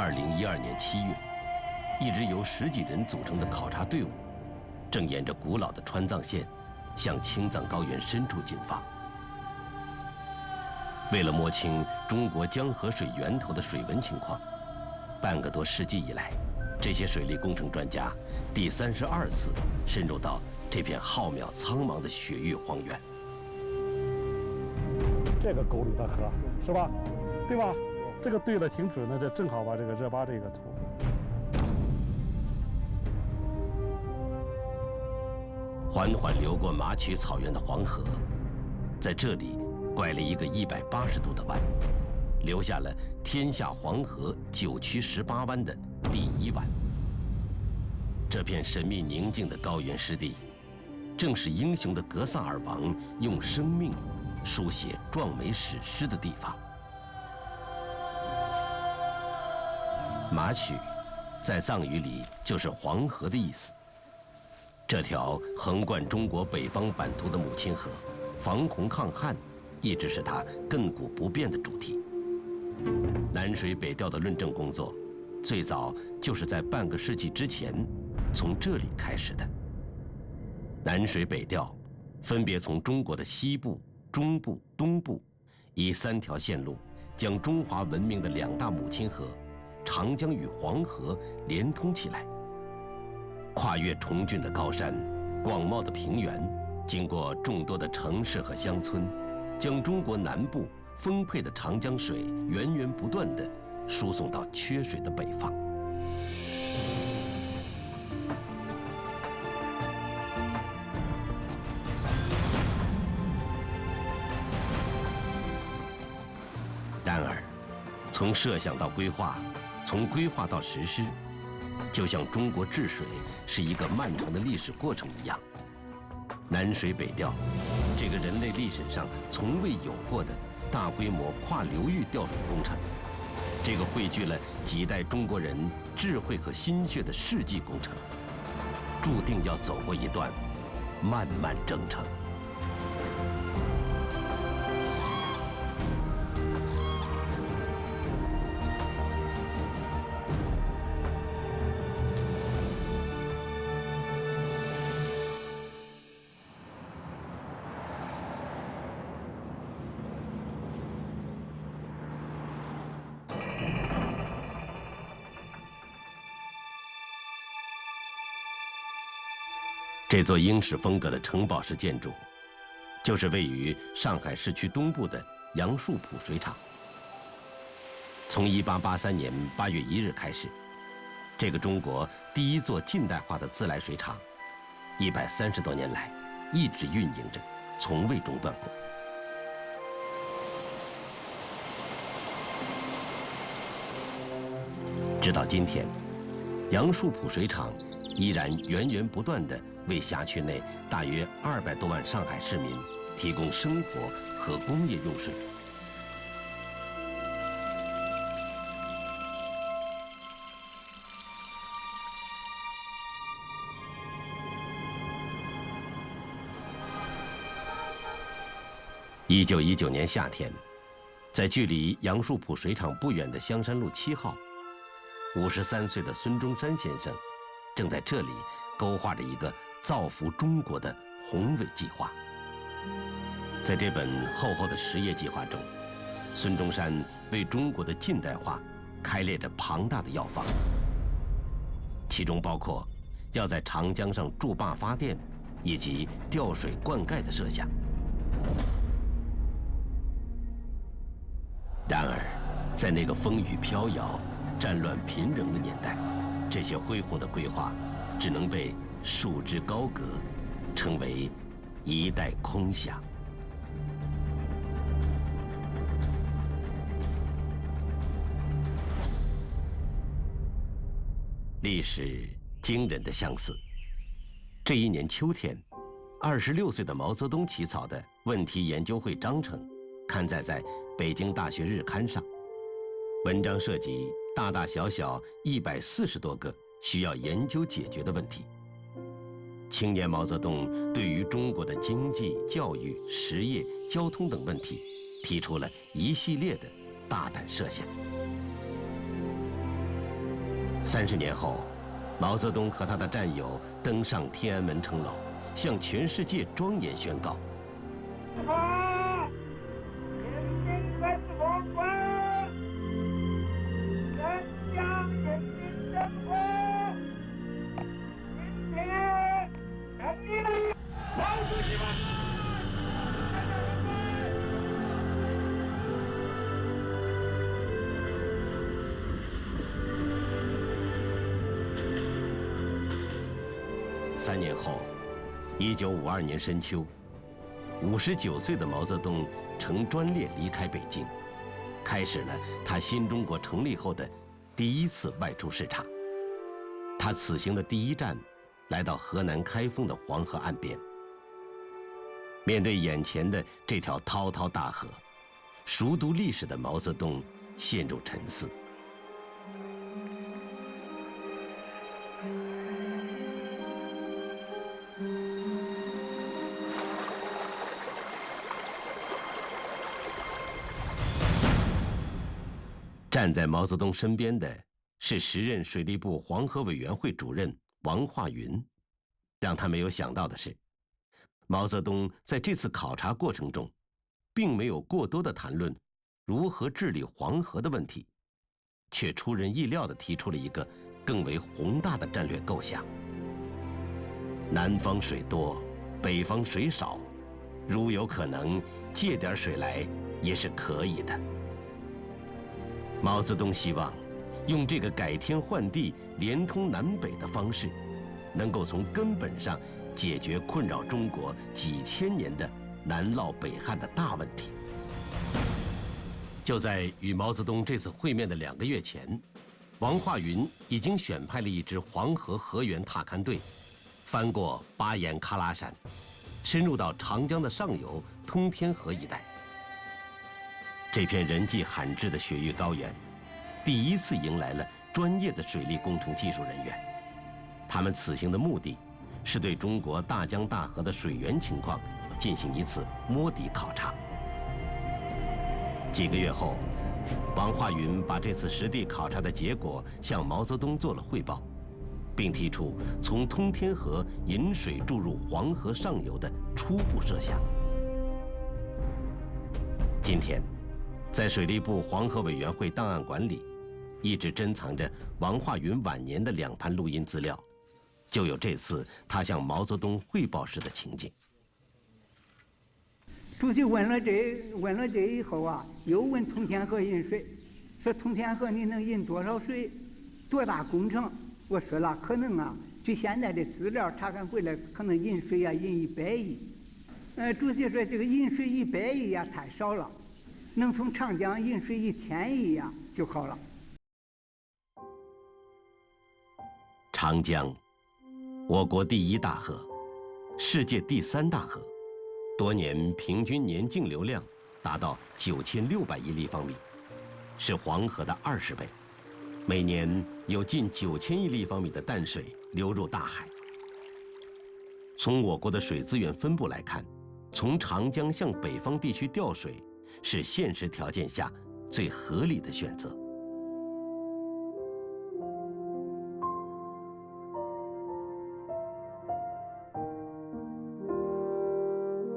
2012年7月，一支由10几人组成的考察队伍，正沿着古老的川藏线，向青藏高原深处进发。为了摸清中国江河水源头的水文情况，半个多世纪以来，这些水利工程专家第32次深入到这片浩渺苍茫的雪域荒原。这个沟里的河是吧？对吧？这个对的挺准的，这正好把这个热巴这个图。缓缓流过马曲草原的黄河，在这里拐了一个180度的弯，留下了天下黄河9曲18弯的第1弯。这片神秘宁静的高原湿地，正是英雄的格萨尔王用生命书写壮美史诗的地方。马曲，在藏语里就是黄河的意思。这条横贯中国北方版图的母亲河，防洪抗旱，一直是它亘古不变的主题。南水北调的论证工作，最早就是在半个世纪之前从这里开始的。南水北调分别从中国的西部、中部、东部，以3条线路将中华文明的2大母亲河长江与黄河连通起来，跨越重峻的高山、广袤的平原，经过众多的城市和乡村，将中国南部丰沛的长江水源源不断地输送到缺水的北方。然而，从设想到规划，从规划到实施，就像中国治水是一个漫长的历史过程一样，南水北调，这个人类历史上从未有过的大规模跨流域调水工程，这个汇聚了几代中国人智慧和心血的世纪工程，注定要走过一段漫漫征程。这座英式风格的城堡式建筑，就是位于上海市区东部的杨树浦水厂。从1883年8月1日开始，这个中国第一座近代化的自来水厂，130多年来一直运营着，从未中断过。直到今天，杨树浦水厂依然源源不断地为辖区内大约200多万上海市民提供生活和工业用水。1919年夏天，在距离杨树浦水厂不远的香山路7号，53岁的孙中山先生正在这里勾画着一个造福中国的宏伟计划。在这本厚厚的10页计划中，孙中山为中国的近代化开列着庞大的药方，其中包括要在长江上筑坝发电以及调水灌溉的设想。然而，在那个风雨飘摇、战乱频仍的年代，这些恢宏的规划只能被束之高阁，成为一代空想。历史惊人的相似。这一年秋天，26岁的毛泽东起草的问题研究会章程刊载在北京大学日刊上，文章涉及大大小小140多个需要研究解决的问题。青年毛泽东对于中国的经济、教育、实业、交通等问题提出了一系列的大胆设想。30年后，毛泽东和他的战友登上天安门城楼，向全世界庄严宣告：3年后，1952年深秋，59岁的毛泽东乘专列离开北京，开始了他新中国成立后的第一次外出视察。他此行的第一站，来到河南开封的黄河岸边。面对眼前的这条滔滔大河，熟读历史的毛泽东陷入沉思。站在毛泽东身边的是时任水利部黄河委员会主任王化云。让他没有想到的是，毛泽东在这次考察过程中，并没有过多的谈论如何治理黄河的问题，却出人意料地提出了一个更为宏大的战略构想：南方水多，北方水少，如有可能借点水来也是可以的。毛泽东希望用这个改天换地、连通南北的方式，能够从根本上解决困扰中国几千年的南涝北旱的大问题。就在与毛泽东这次会面的2个月前，王化云已经选派了一支黄河河源踏勘队，翻过巴颜喀拉山，深入到长江的上游通天河一带。这片人迹罕至的雪域高原，第一次迎来了专业的水利工程技术人员。他们此行的目的，是对中国大江大河的水源情况进行一次摸底考察。几个月后，王化云把这次实地考察的结果向毛泽东做了汇报，并提出从通天河引水注入黄河上游的初步设想。今天，在水利部黄河委员会档案馆里，一直珍藏着王化云晚年的2盘录音资料，就有这次他向毛泽东汇报时的情景。主席问了这以后啊，又问通天河引水，说通天河你能引多少水，多大工程？我说了，可能啊，据现在的资料查看回来，可能引水啊引100亿。主席说这个引水100亿呀太少了，能从长江引水1000亿呀就好了。长江，我国第1大河，世界第3大河，多年平均年净流量达到9600亿立方米，是黄河的20倍，每年有近9000亿立方米的淡水流入大海。从我国的水资源分布来看，从长江向北方地区调水是现实条件下最合理的选择。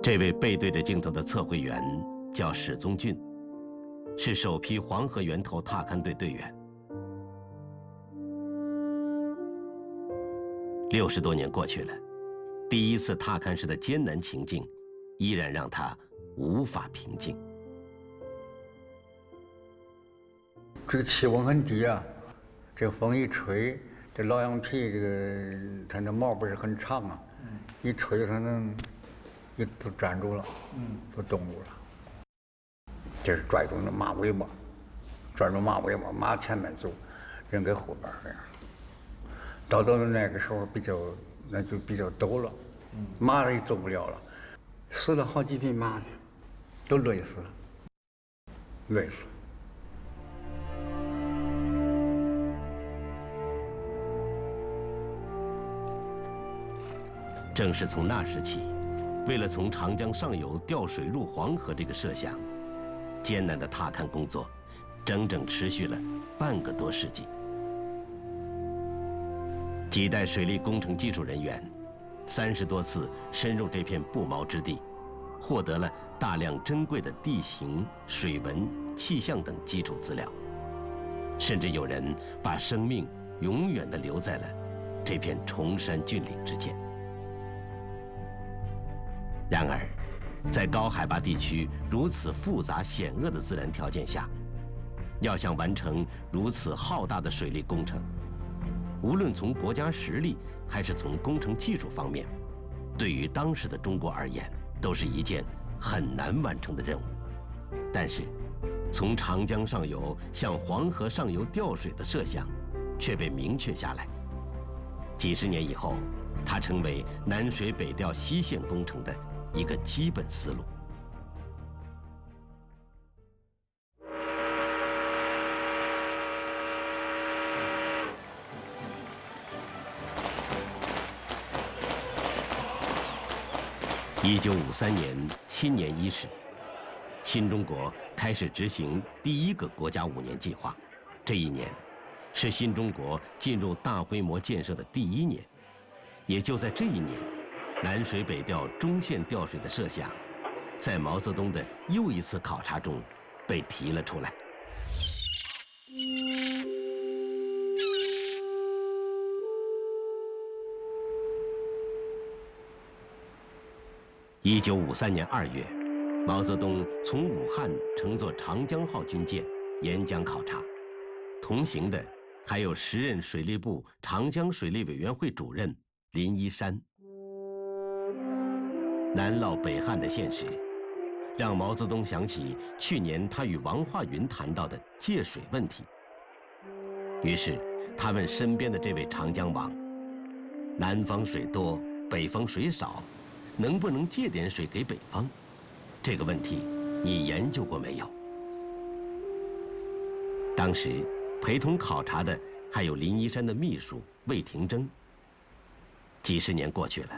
这位背对着镜头的测绘员叫史宗俊，是首批黄河源头踏勘队队员。60多年过去了，第一次踏勘时的艰难情境，依然让他无法平静。这个气温很低啊，这风一吹，这老羊皮这个它的毛不是很长啊，一吹它能都站住了，都冻住了。这是拽住那马尾巴，拽住马尾巴，马前面走，人在后边这样。到那个时候那就比较陡了，马也走不了了，死了好几匹马去，都累死了，累死了。正是从那时起，为了从长江上游调水入黄河这个设想，艰难的踏勘工作整整持续了半个多世纪。几代水利工程技术人员30多次深入这片不毛之地，获得了大量珍贵的地形、水文、气象等基础资料，甚至有人把生命永远地留在了这片崇山峻岭之间。然而，在高海拔地区如此复杂险恶的自然条件下，要想完成如此浩大的水利工程，无论从国家实力还是从工程技术方面，对于当时的中国而言，都是一件很难完成的任务。但是，从长江上游向黄河上游调水的设想，却被明确下来。几十年以后，它成为南水北调西线工程的一个基本思路。1953年新年伊始，新中国开始执行第1个国家5年计划。这一年，是新中国进入大规模建设的第1年。也就在这一年，南水北调中线调水的设想，在毛泽东的又一次考察中被提了出来。1953年2月，毛泽东从武汉乘坐长江号军舰沿江考察，同行的还有时任水利部长江水利委员会主任林一山。南涝北旱的现实，让毛泽东想起去年他与王化云谈到的借水问题。于是他问身边的这位长江王：南方水多，北方水少，能不能借点水给北方？这个问题你研究过没有？当时陪同考察的还有林一山的秘书魏廷铮。几十年过去了，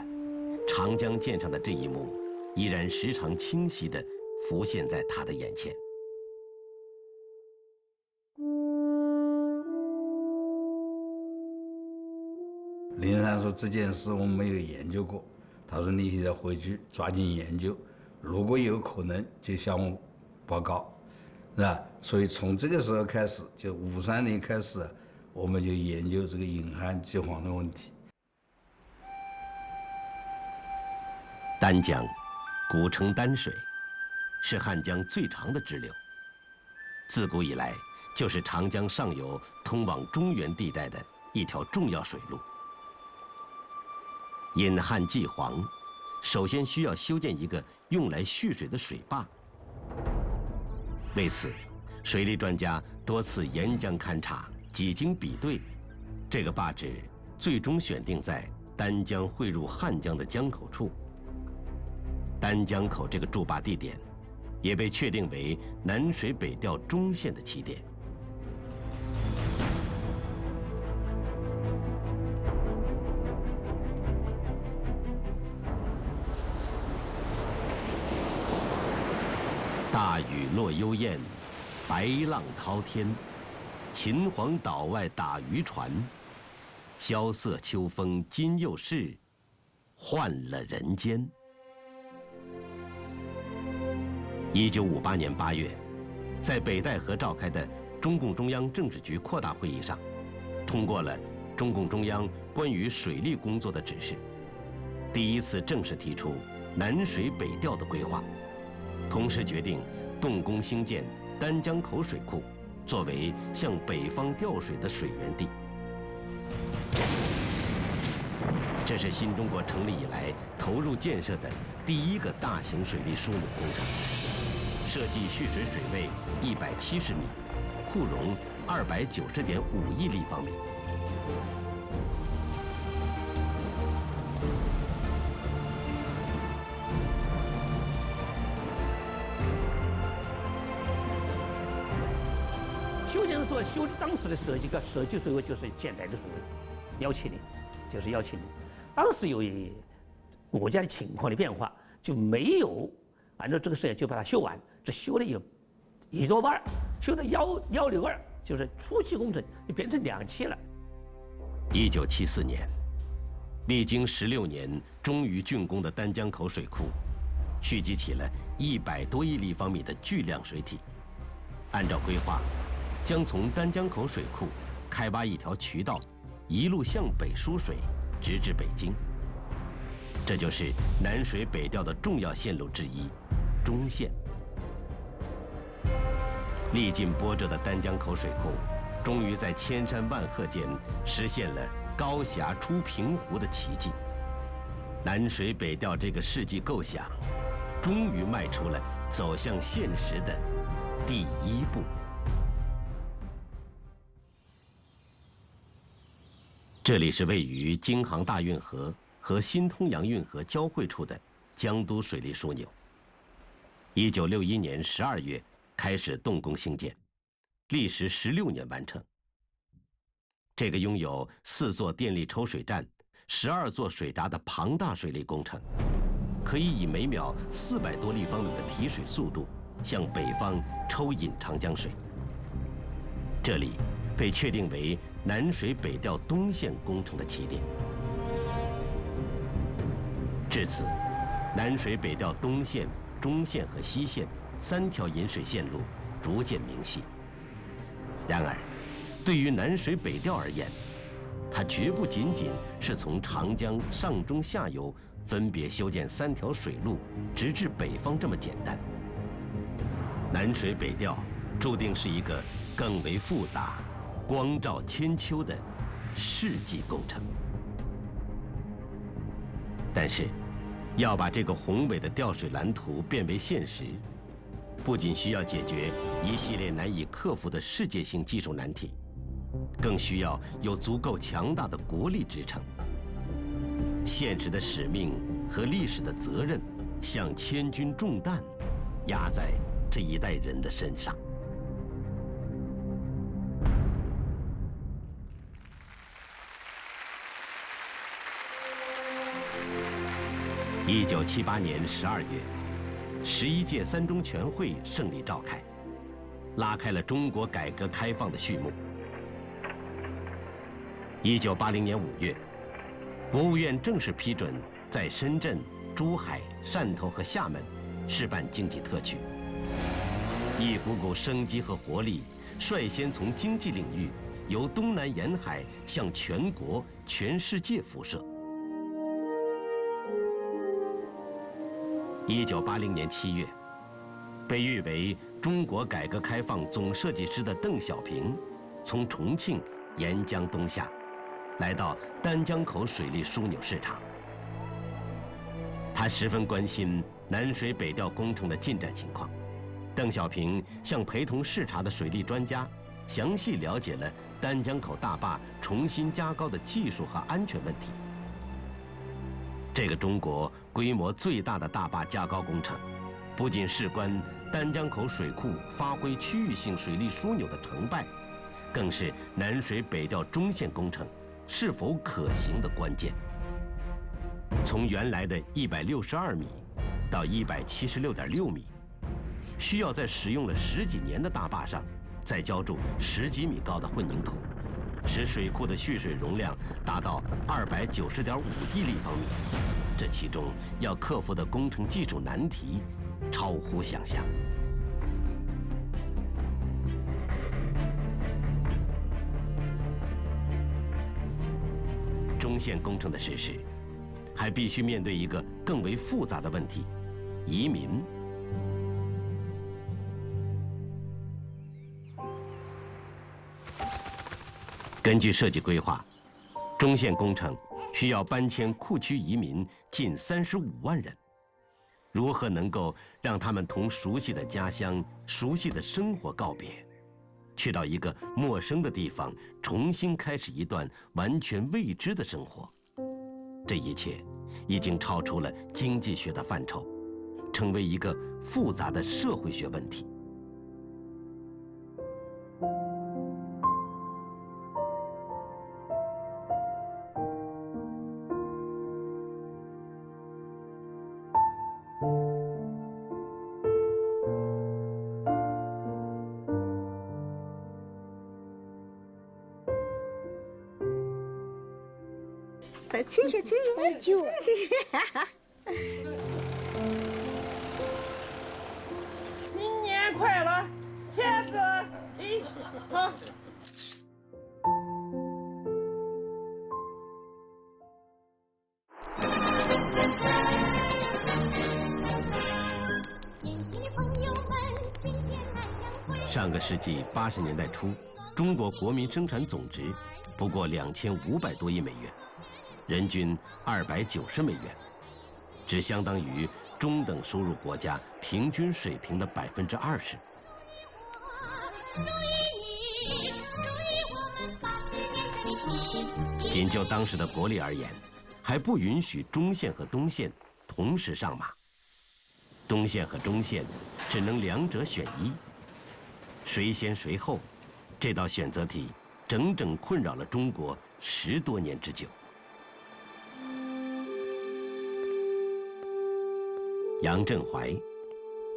长江舰上的这一幕依然时常清晰地浮现在他的眼前。林一山说这件事我们没有研究过，他说你现在回去抓紧研究，如果有可能就向我报告，是吧？所以从这个时候开始，就53年开始，我们就研究这个引汉济黄的问题。丹江，古称丹水，是汉江最长的支流，自古以来就是长江上游通往中原地带的一条重要水路。引汉济黄，首先需要修建一个用来蓄水的水坝。为此，水利专家多次沿江勘察，几经比对，这个坝址最终选定在丹江汇入汉江的江口处。丹江口这个筑坝地点，也被确定为南水北调中线的起点。大雨落幽燕，白浪滔天。秦皇岛外打渔船，萧瑟秋风今又是，换了人间。1958年8月，在北戴河召开的中共中央政治局扩大会议上，通过了中共中央关于水利工作的指示，第一次正式提出南水北调的规划，同时决定动工兴建丹江口水库，作为向北方调水的水源地。这是新中国成立以来投入建设的第1个大型水利输母工程，设计蓄水水位170米，库容290.5亿立方米。修建的时候，修当时的设计水位就是现在的水位，170，就是170。当时由于国家的情况的变化，就没有按照这个设计就把它修完，只修了一多半，修到162，就是初期工程就变成2期了。1974年，历经16年终于竣工的丹江口水库，蓄积起了100多亿立方米的巨量水体。按照规划，将从丹江口水库开挖一条渠道，一路向北输水，直至北京。这就是南水北调的重要线路之一——中线。历尽波折的丹江口水库，终于在千山万壑间实现了高峡出平湖的奇迹。南水北调这个世纪构想，终于迈出了走向现实的第一步。这里是位于京杭大运河和新通阳运河交汇处的江都水利枢纽。1961年12月开始动工兴建，历时16年完成。这个拥有4座电力抽水站、12座水闸的庞大水利工程，可以以每秒400多立方米的提水速度向北方抽引长江水。这里被确定为南水北调东线工程的起点。至此，南水北调东线、中线和西线3条引水线路逐渐明晰。然而，对于南水北调而言，它绝不仅仅是从长江上中下游分别修建3条水路，直至北方这么简单。南水北调注定是一个更为复杂、光照千秋的世纪工程。但是，要把这个宏伟的调水蓝图变为现实，不仅需要解决一系列难以克服的世界性技术难题，更需要有足够强大的国力支撑。现实的使命和历史的责任，像千钧重担，压在这一代人的身上。1978年12月，11届3中全会胜利召开，拉开了中国改革开放的序幕。1980年5月，国务院正式批准在深圳、珠海、汕头和厦门试办经济特区，一股股生机和活力率先从经济领域由东南沿海向全国、全世界辐射。1980年7月，被誉为中国改革开放总设计师的邓小平，从重庆沿江东下，来到丹江口水利枢纽视察。他十分关心南水北调工程的进展情况。邓小平向陪同视察的水利专家详细了解了丹江口大坝重新加高的技术和安全问题。这个中国规模最大的大坝加高工程，不仅事关丹江口水库发挥区域性水利枢纽的成败，更是南水北调中线工程是否可行的关键。从原来的162米到176.6米，需要在使用了10几年的大坝上再浇筑10几米高的混凝土，使水库的蓄水容量达到290.5亿立方米。这其中要克服的工程技术难题超乎想象。中线工程的实施，还必须面对一个更为复杂的问题：移民。根据设计规划，中线工程需要搬迁库区移民近35万人。如何能够让他们同熟悉的家乡、熟悉的生活告别，去到一个陌生的地方，重新开始一段完全未知的生活？这一切已经超出了经济学的范畴，成为一个复杂的社会学问题。再亲下去有点久。新年快乐，茄子，好。上个世纪80年代初，中国国民生产总值不过2500多亿美元，人均290美元，只相当于中等收入国家平均水平的20%。仅就当时的国力而言，还不允许中线和东线同时上马，东线和中线只能两者选一。谁先谁后，这道选择题整整困扰了中国10多年之久。杨振怀，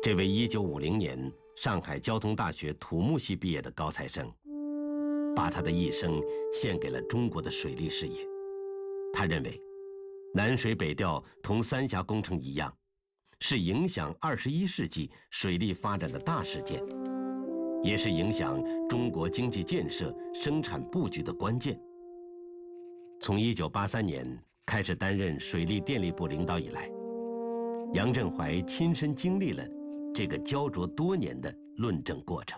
这位1950年上海交通大学土木系毕业的高材生，把他的一生献给了中国的水利事业。他认为，南水北调同三峡工程一样，是影响21世纪水利发展的大事件，也是影响中国经济建设、生产布局的关键。从1983年开始担任水利电力部领导以来，杨振怀亲身经历了这个焦灼多年的论证过程。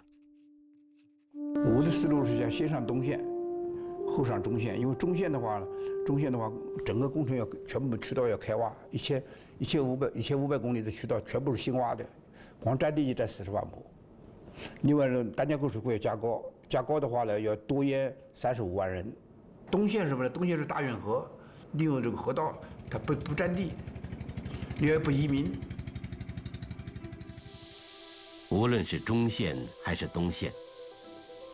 我的思路是想先上东线，后上中线，因为中线的话，整个工程要全部渠道要开挖，1500公里的渠道全部是新挖的，光占地就占40万亩。另外呢，丹江口水库要加高，加高的话呢，要多淹35万人。东线是什么呢？东线是大运河，利用这个河道，它不占地，也不移民。无论是中线还是东线，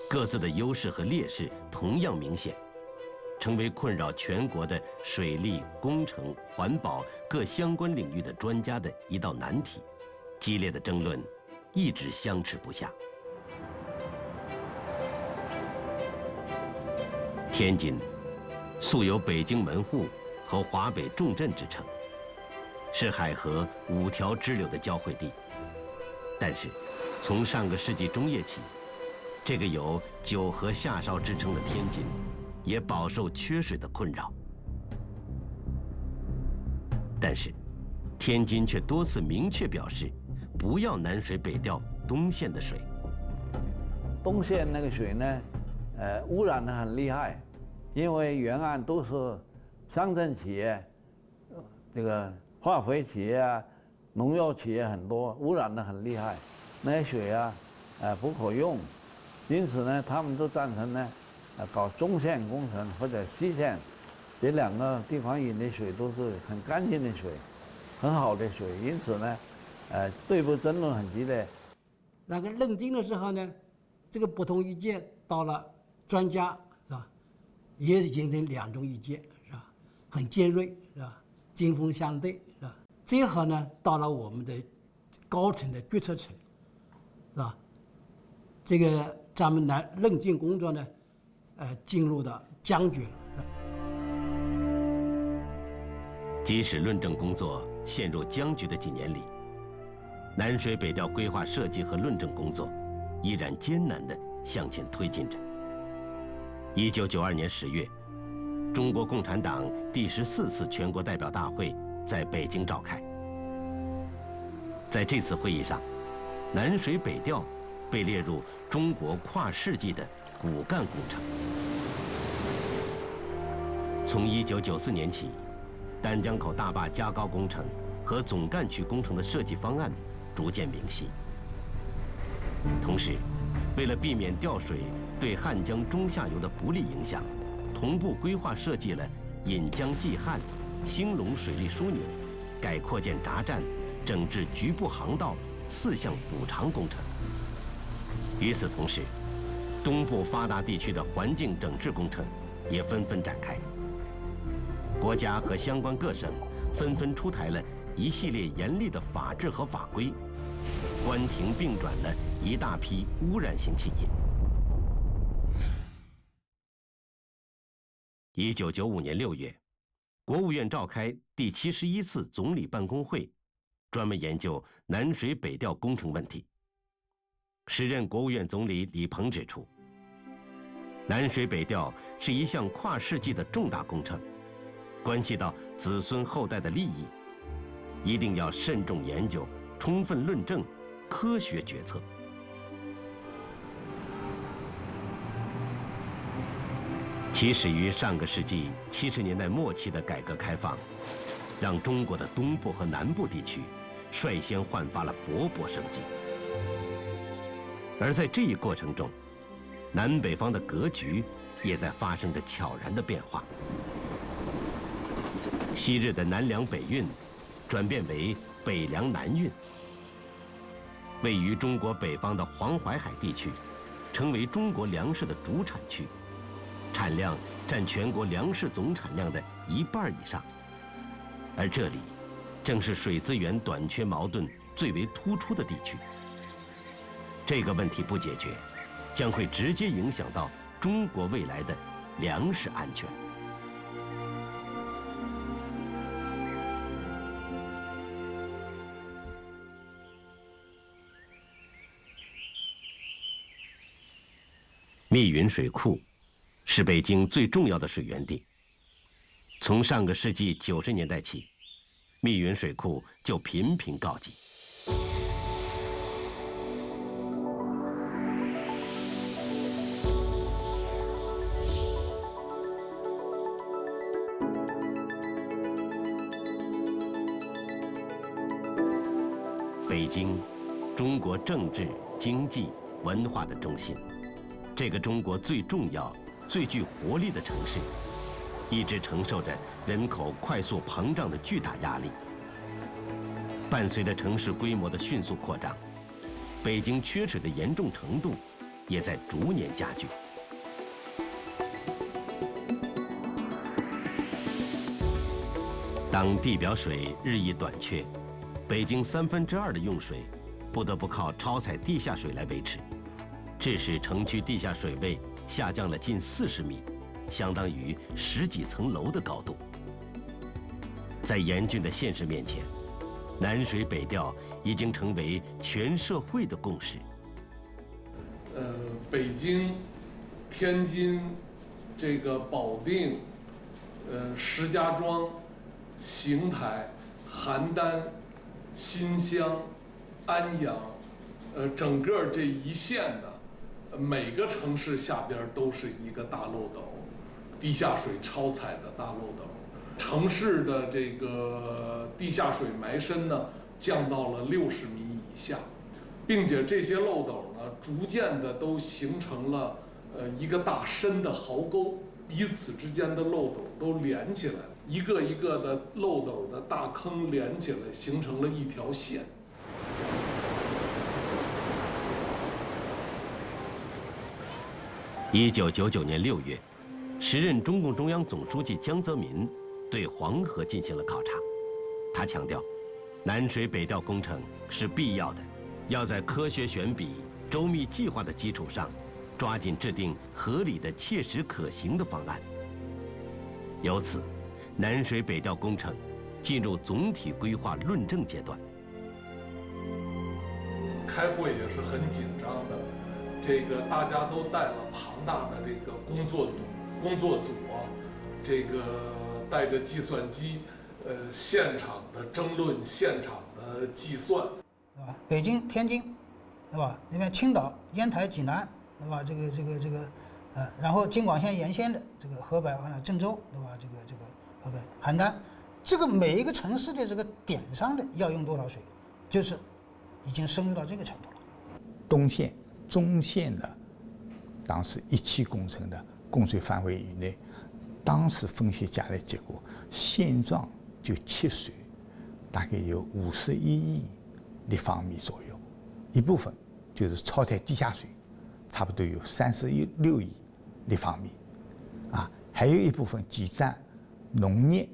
各自的优势和劣势同样明显，成为困扰全国的水利、工程、环保各相关领域的专家的一道难题。激烈的争论一直相持不下。天津素有北京门户和华北重镇之称，是海河5条支流的交汇地。但是，从上个世纪中叶起，这个有9河下梢之称的天津，也饱受缺水的困扰。但是，天津却多次明确表示，不要南水北调东线的水。东线那个水呢，污染得很厉害，因为沿岸都是乡镇企业，这个化肥企业啊、农药企业很多，污染得很厉害，那些水啊，不可用。因此呢，他们都赞成呢，搞中线工程或者西线，这2个地方引的水都是很干净的水，很好的水。因此呢，内部争论很激烈。那个论证的时候呢，这个不同意见到了专家是吧，也形成2种意见是吧，很尖锐是吧，针锋相对是吧。最后呢，到了我们的高层的决策层是吧，这个咱们论证工作呢，进入到僵局了。即使论证工作陷入僵局的几年里，南水北调规划设计和论证工作依然艰难地向前推进着。1992年10月，中国共产党第14次全国代表大会在北京召开。在这次会议上，南水北调被列入中国跨世纪的骨干工程。从1994年起，丹江口大坝加高工程和总干渠工程的设计方案逐渐明晰。同时，为了避免调水对汉江中下游的不利影响，同步规划设计了引江济汉、兴隆水利枢纽、改扩建闸站、整治局部航道4项补偿工程。与此同时，东部发达地区的环境整治工程也纷纷展开。国家和相关各省纷纷出台了一系列严厉的法制和法规，关停并转了一大批污染性气体。1995年6月，国务院召开第71次总理办公会，专门研究南水北调工程问题。时任国务院总理李鹏指出，南水北调是一项跨世纪的重大工程，关系到子孙后代的利益，一定要慎重研究，充分论证，科学决策。起始于上个世纪70年代末期的改革开放，让中国的东部和南部地区率先焕发了勃勃生机。而在这一过程中，南北方的格局也在发生着悄然的变化。昔日的南粮北运，转变为北粮南运。位于中国北方的黄淮海地区，成为中国粮食的主产区，产量占全国粮食总产量的1半以上。而这里，正是水资源短缺矛盾最为突出的地区。这个问题不解决，将会直接影响到中国未来的粮食安全。密云水库是北京最重要的水源地。从上个世纪90年代起，密云水库就频频告急。北京，中国政治、经济、文化的中心。这个中国最重要、最具活力的城市，一直承受着人口快速膨胀的巨大压力。伴随着城市规模的迅速扩张，北京缺水的严重程度也在逐年加剧。当地表水日益短缺，北京2/3的用水不得不靠超采地下水来维持。致使城区地下水位下降了近40米，相当于10几层楼的高度。在严峻的现实面前，南水北调已经成为全社会的共识。北京、天津、这个保定、石家庄、邢台、邯郸、新乡、安阳，整个这一线的。每个城市下边都是一个大漏斗，地下水超采的大漏斗。城市的这个地下水埋深呢，降到了60米以下，并且这些漏斗呢，逐渐的都形成了一个大深的壕沟，彼此之间的漏斗都连起来了，一个一个的漏斗的大坑连起来，形成了一条线。1999年6月，时任中共中央总书记江泽民对黄河进行了考察。他强调，南水北调工程是必要的，要在科学选比、周密计划的基础上，抓紧制定合理的、切实可行的方案。由此，南水北调工程进入总体规划论证阶段。开会也是很紧张的。这个大家都带了庞大的这个工作组啊，这个带着计算机，现场的争论，现场的计算，对吧？北京、天津，对吧？那边青岛、烟台、济南，对吧？然后京广线沿线的这个河北啊、郑州，对吧？这个河北邯郸，这个每一个城市的这个点上的要用多少水，就是已经深入到这个程度了。东线、中线的当时一期工程的供水范围以内，当时分析下来结果，现状就缺水大概有51亿立方米左右，一部分就是超采地下水，差不多有36亿立方米，还有一部分挤占农业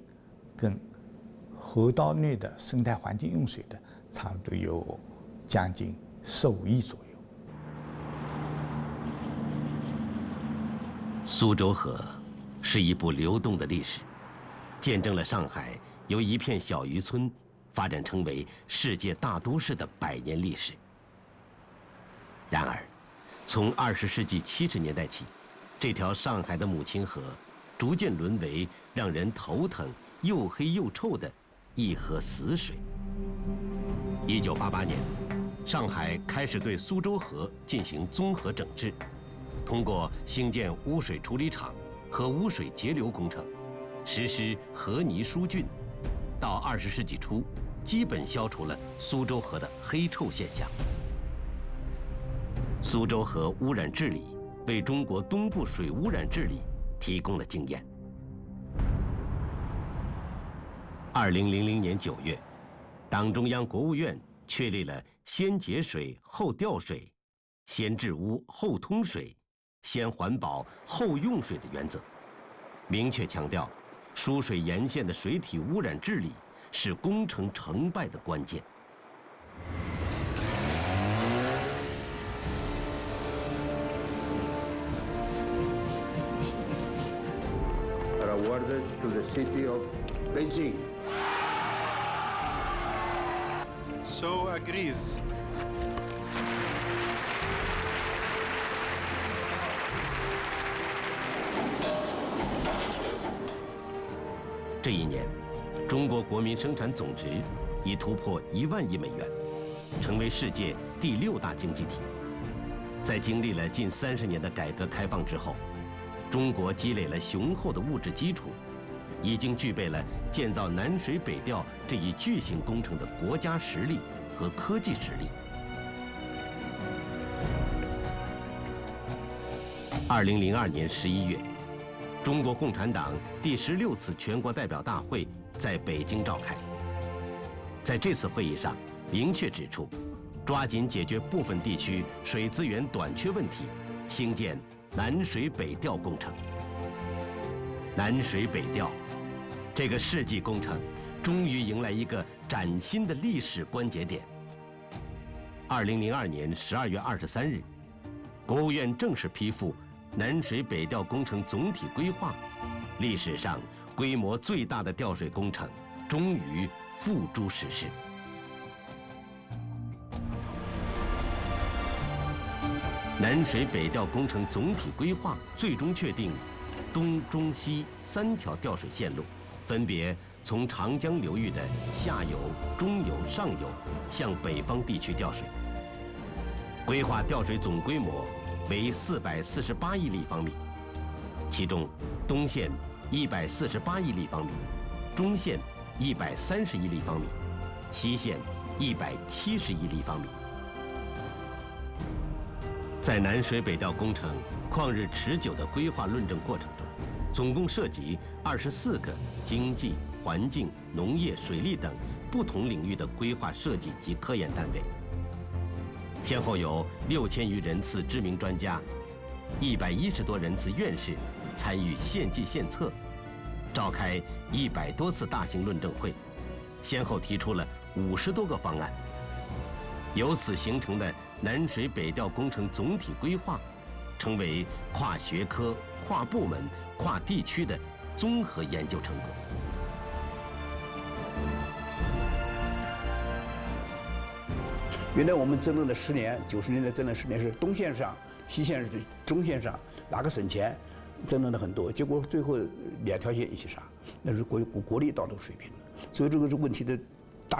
跟河道内的生态环境用水的，差不多有将近15亿左右。苏州河是一部流动的历史，见证了上海由一片小渔村发展成为世界大都市的100年历史。然而，从20世纪70年代起，这条上海的母亲河逐渐沦为让人头疼、又黑又臭的一河死水。1988年，上海开始对苏州河进行综合整治，通过兴建污水处理厂和污水截流工程，实施河泥疏浚，到20世纪初，基本消除了苏州河的黑臭现象。苏州河污染治理为中国东部水污染治理提供了经验。2000年9月，党中央、国务院确立了先节水后调水、先治污后通水、先环保后用水的原则，明确强调，输水沿线的水体污染治理是工程成败的关键。Awarded to the city of Beijing. So agrees. 这一年，中国国民生产总值已突破1万亿美元，成为世界第6大经济体。在经历了近30年的改革开放之后，中国积累了雄厚的物质基础，已经具备了建造南水北调这一巨型工程的国家实力和科技实力。2002年11月，中国共产党第16次全国代表大会在北京召开。在这次会议上，明确指出，抓紧解决部分地区水资源短缺问题，兴建南水北调工程。南水北调这个世纪工程终于迎来一个崭新的历史关节点。2002年12月23日，国务院正式批复南水北调工程总体规划，历史上规模最大的调水工程终于付诸实施。南水北调工程总体规划最终确定东中西3条调水线路，分别从长江流域的下游、中游、上游向北方地区调水。规划调水总规模为448亿立方米，其中东线148亿立方米，中线130亿立方米，西线170亿立方米。在南水北调工程旷日持久的规划论证过程中，总共涉及24个经济、环境、农业、水利等不同领域的规划设计及科研单位，先后有6000余人次知名专家、110多人次院士参与献计献策，召开100多次大型论证会，先后提出了50多个方案。由此形成的南水北调工程总体规划，成为跨学科、跨部门、跨地区的综合研究成果。原来我们争论的10年，90年代争论10年是东线上、西线是中线上哪个省钱，争论了很多，结果最后2条线一起杀，那是国力到这个水平。所以这个问题的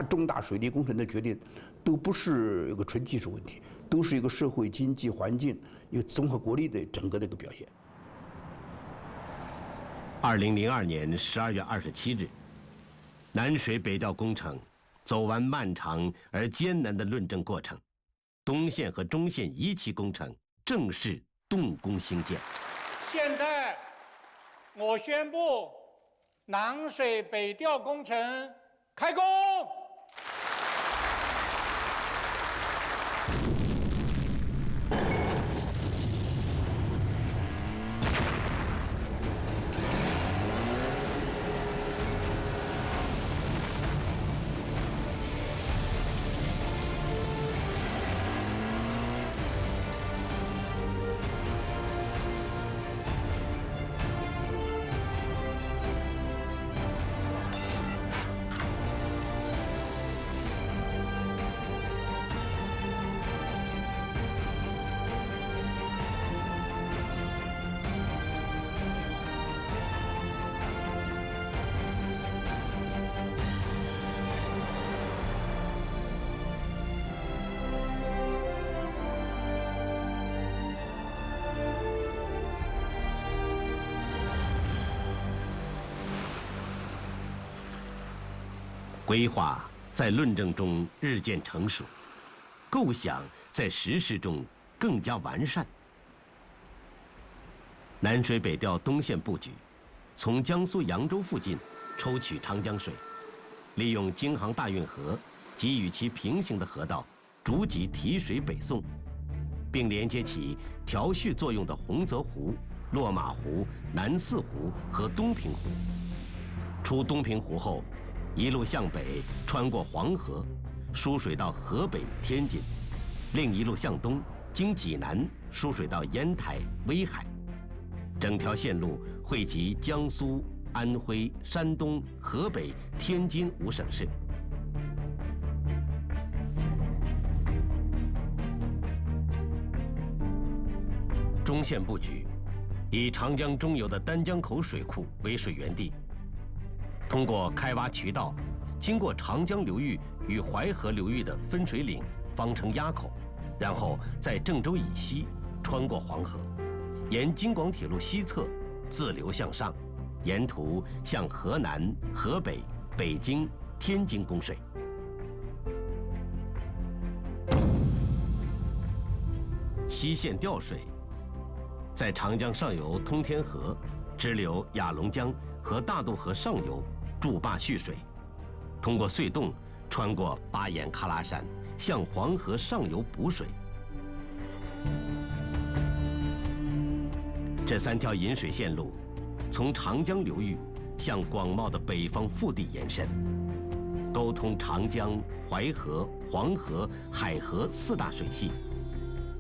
重大水利工程的决定，都不是一个纯技术问题，都是一个社会、经济、环境一个综合国力的整个的一个表现。2002年12月27日，南水北调工程走完漫长而艰难的论证过程，东线和中线一期工程正式动工兴建。现在，我宣布南水北调工程开工。规划在论证中日渐成熟，构想在实施中更加完善。南水北调东线布局，从江苏扬州附近抽取长江水，利用京杭大运河及与其平行的河道，逐级提水北送，并连接起调蓄作用的洪泽湖、落马湖、南四湖和东平湖。出东平湖后，一路向北穿过黄河，输水到河北、天津；另一路向东，经济南输水到烟台、威海。整条线路汇集江苏、安徽、山东、河北、天津5省市。中线布局以长江中游的丹江口水库为水源地，通过开挖渠道，经过长江流域与淮河流域的分水岭、方城垭口，然后在郑州以西穿过黄河，沿京广铁路西侧自流向上，沿途向河南、河北、北京、天津供水。西线调水，在长江上游通天河支流雅龙江和大渡河上游筑坝蓄水，通过隧洞穿过巴彦喀拉山，向黄河上游补水。这3条引水线路从长江流域向广袤的北方腹地延伸，沟通长江、淮河、黄河、海河4大水系，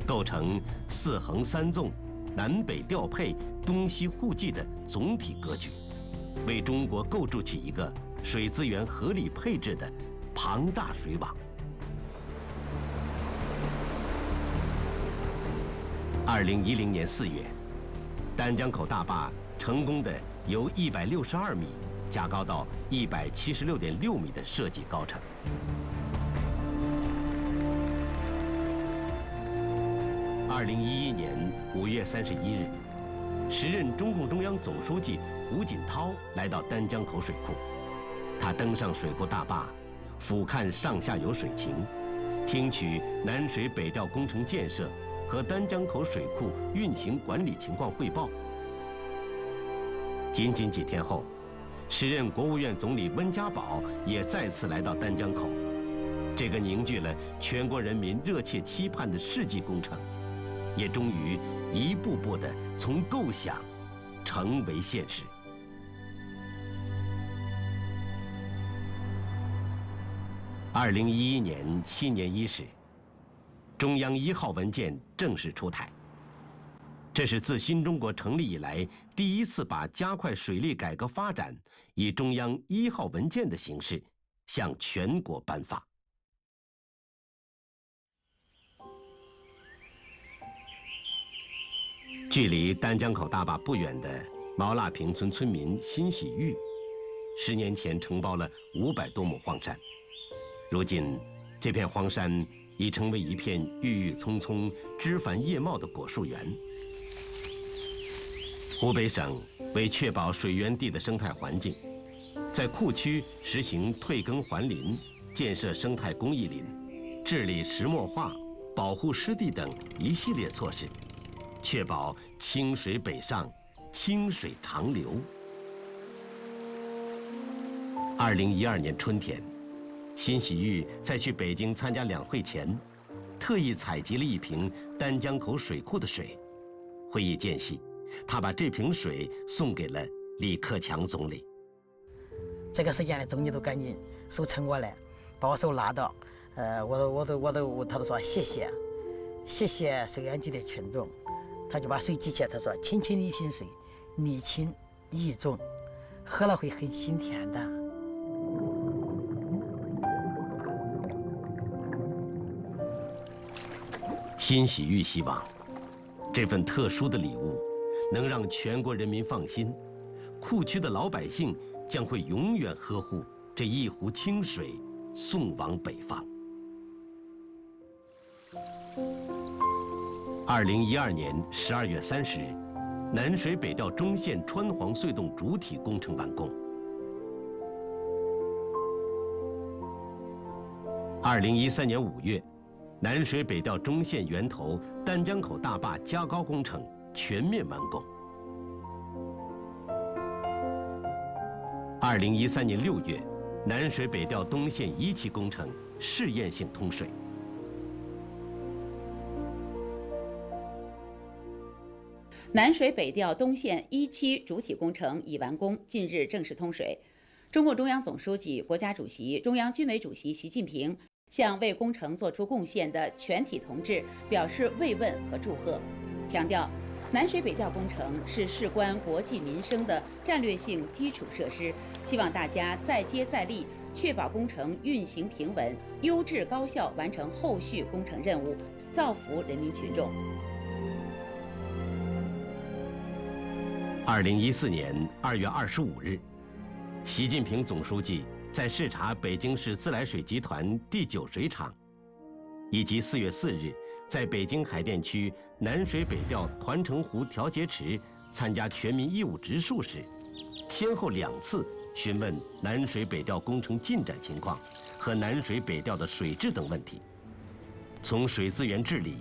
构成4横3纵、南北调配、东西互济的总体格局，为中国构筑起一个水资源合理配置的庞大水网。2010年4月，丹江口大坝成功的由162米加高到176.6米的设计高程。2011年5月31日，时任中共中央总书记胡锦涛来到丹江口水库，他登上水库大坝，俯瞰上下游水情，听取南水北调工程建设和丹江口水库运行管理情况汇报。仅仅几天后，时任国务院总理温家宝也再次来到丹江口，这个凝聚了全国人民热切期盼的世纪工程，也终于一步步地从构想成为现实。2011年新年伊始，中央1号文件正式出台。这是自新中国成立以来第一次把加快水利改革发展以中央1号文件的形式向全国颁发。距离丹江口大坝不远的毛腊坪村村民辛喜玉，10年前承包了500多亩荒山，如今这片荒山已成为一片郁郁葱葱、枝繁叶茂的果树园。湖北省为确保水源地的生态环境，在库区实行退耕还林、建设生态公益林、治理石墨化、保护湿地等一系列措施，确保清水北上、清水长流。2012年春天，辛喜玉在去北京参加两会前，特意采集了一瓶丹江口水库的水。会议间隙，他把这瓶水送给了李克强总理。这个时间呢，总理都赶紧手撑过来，把我手拉到，他都说谢谢水源地的群众，他就把水举起来，他说轻轻一瓶水，你轻意重，喝了会很心甜的。辛喜玉希望这份特殊的礼物能让全国人民放心，库区的老百姓将会永远呵护这一壶清水，送往北方。2012年12月30日，南水北调中线川黄隧洞主体工程完工。2013年5月，南水北调中线源头丹江口大坝加高工程全面完工。2013年6月，南水北调东线1期工程试验性通水。南水北调东线1期主体工程已完工，近日正式通水。中共中央总书记、国家主席、中央军委主席习近平向为工程做出贡献的全体同志表示慰问和祝贺，强调南水北调工程是事关国计民生的战略性基础设施，希望大家再接再厉，确保工程运行平稳、优质高效完成后续工程任务，造福人民群众。2014年2月25日，习近平总书记在视察北京市自来水集团第9水厂，以及4月4日在北京海淀区南水北调团城湖调节池参加全民义务植树时，先后2次询问南水北调工程进展情况和南水北调的水质等问题。从水资源治理、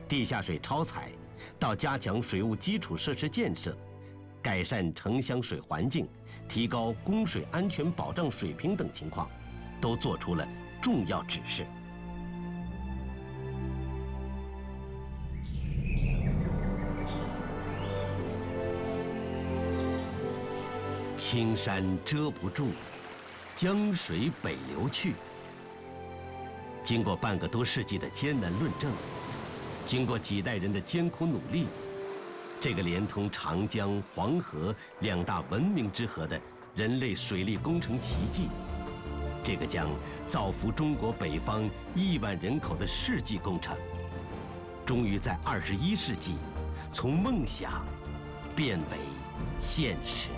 地下水超采到加强水务基础设施建设，改善城乡水环境，提高供水安全保障水平等情况，都做出了重要指示。青山遮不住，江水北流去。经过半个多世纪的艰难论证，经过几代人的艰苦努力，这个连通长江、黄河2大文明之河的人类水利工程奇迹，这个将造福中国北方1万人口的世纪工程，终于在21世纪从梦想变为现实。